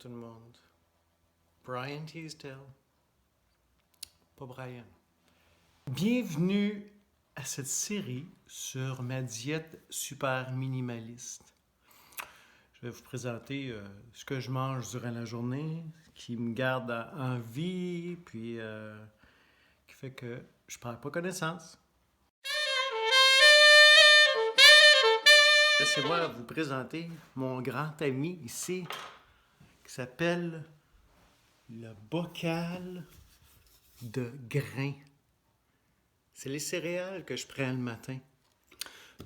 tout le monde. Brian Teasdale. Pas Brian. Bienvenue à cette série sur ma diète super minimaliste. Je vais vous présenter ce que je mange durant la journée, qui me garde en vie, puis qui fait que je perds pas connaissance. Laissez-moi vous présenter mon grand ami ici, qui s'appelle le bocal de grains. C'est les céréales que je prends le matin.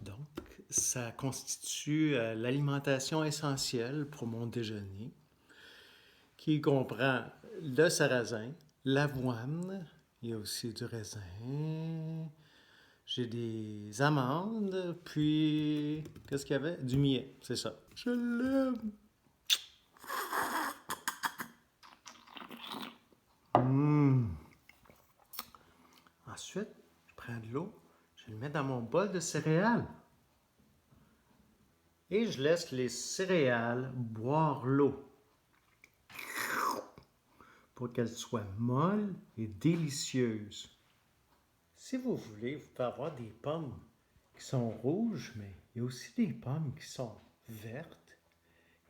Donc, ça constitue l'alimentation essentielle pour mon déjeuner, qui comprend le sarrasin, l'avoine, il y a aussi du raisin, j'ai des amandes, puis qu'est-ce qu'il y avait? Du millet, c'est ça. Je l'aime! Ensuite, je prends de l'eau, je le mets dans mon bol de céréales. Et je laisse les céréales boire l'eau pour qu'elles soient molles et délicieuses. Si vous voulez, vous pouvez avoir des pommes qui sont rouges, mais il y a aussi des pommes qui sont vertes.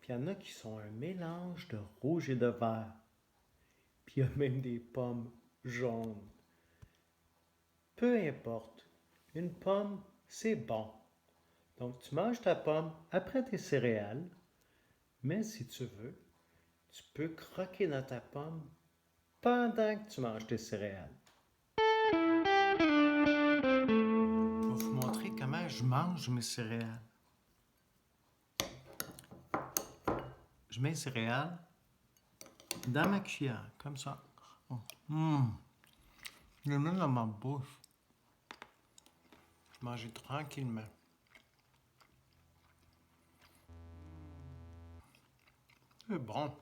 Puis il y en a qui sont un mélange de rouge et de vert. Puis il y a même des pommes jaunes. Peu importe, une pomme, c'est bon. Donc, tu manges ta pomme après tes céréales, mais si tu veux, tu peux croquer dans ta pomme pendant que tu manges tes céréales. Je vais vous montrer comment je mange mes céréales. Je mets les céréales dans ma cuillère, comme ça. Je les mets dans ma bouche. Je mange tranquillement. C'est bon.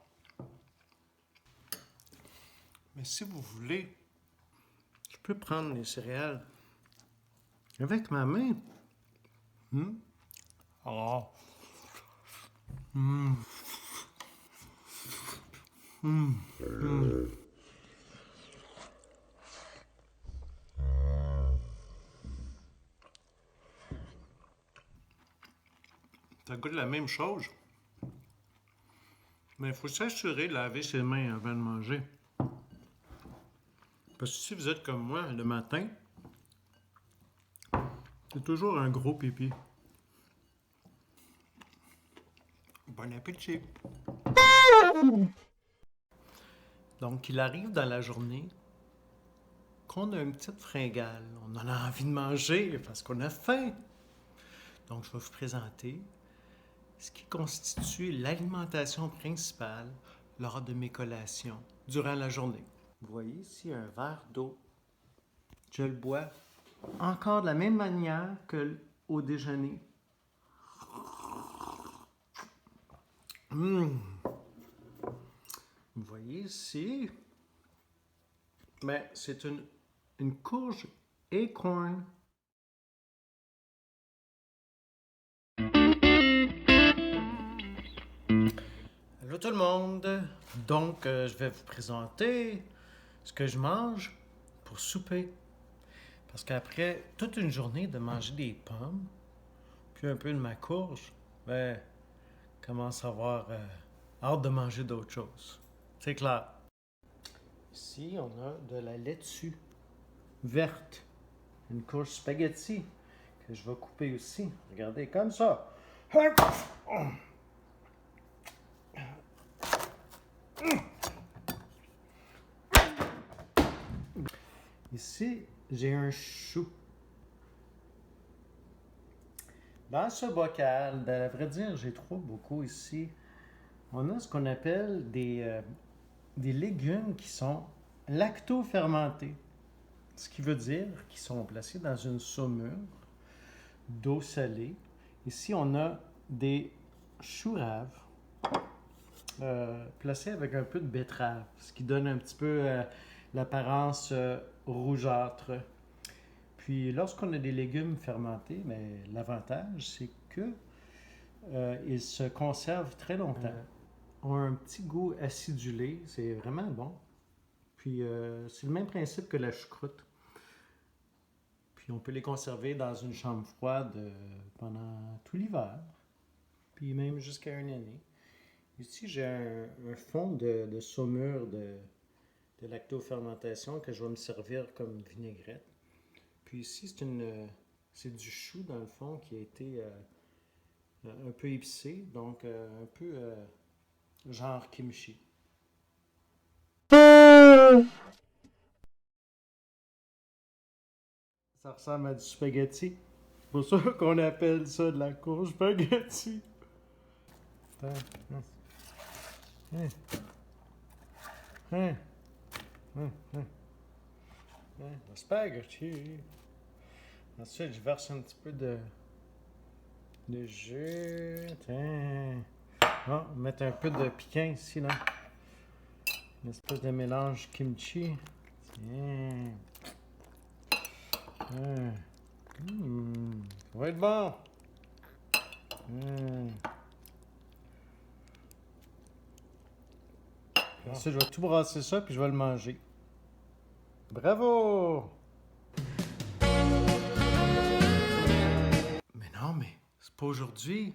Mais si vous voulez, je peux prendre les céréales avec ma main. Oh. Ça goûte la même chose. Mais il faut s'assurer de laver ses mains avant de manger. Parce que si vous êtes comme moi le matin, c'est toujours un gros pipi. Bon appétit! Donc, il arrive dans la journée qu'on a une petite fringale. On en a envie de manger parce qu'on a faim. Donc, je vais vous présenter ce qui constitue l'alimentation principale lors de mes collations durant la journée. Vous voyez ici un verre d'eau. Je le bois encore de la même manière qu'au déjeuner. Vous voyez ici, mais c'est une courge acorn. Allô tout le monde! Donc, je vais vous présenter ce que je mange pour souper. Parce qu'après toute une journée de manger des pommes, puis un peu de ma courge, ben, commence à avoir hâte de manger d'autres choses. C'est clair. Ici, on a de la laitue verte, une courge spaghetti que je vais couper aussi. Regardez, comme ça. Ici, j'ai un chou. Dans ce bocal, à vrai dire, j'ai trop beaucoup ici. On a ce qu'on appelle des légumes qui sont lacto-fermentés. Ce qui veut dire qu'ils sont placés dans une saumure d'eau salée. Ici, on a des choux raves placés avec un peu de betterave, ce qui donne un petit peu l'apparence rougeâtre. Puis, lorsqu'on a des légumes fermentés, l'avantage, c'est que ils se conservent très longtemps. ont un petit goût acidulé. C'est vraiment bon. Puis c'est le même principe que la choucroute. Puis on peut les conserver dans une chambre froide pendant tout l'hiver. Puis même jusqu'à une année. Ici, j'ai un fond de saumure de lactofermentation que je vais me servir comme vinaigrette. Puis ici, c'est du chou dans le fond qui a été un peu épicé, donc un peu genre kimchi. Ça ressemble à du spaghetti. C'est pour ça qu'on appelle ça de la courge spaghetti. Attends. Hein, hein, hein, hein, hein, le spaghetti. Ensuite, je verse un petit peu de jus. Tiens. Ah, on va mettre un peu de piquant ici, là. Une espèce de mélange kimchi. Tiens. Ça va être bon. Ensuite, je vais tout brasser ça, puis je vais le manger. Bravo! Mais non, mais c'est pas aujourd'hui.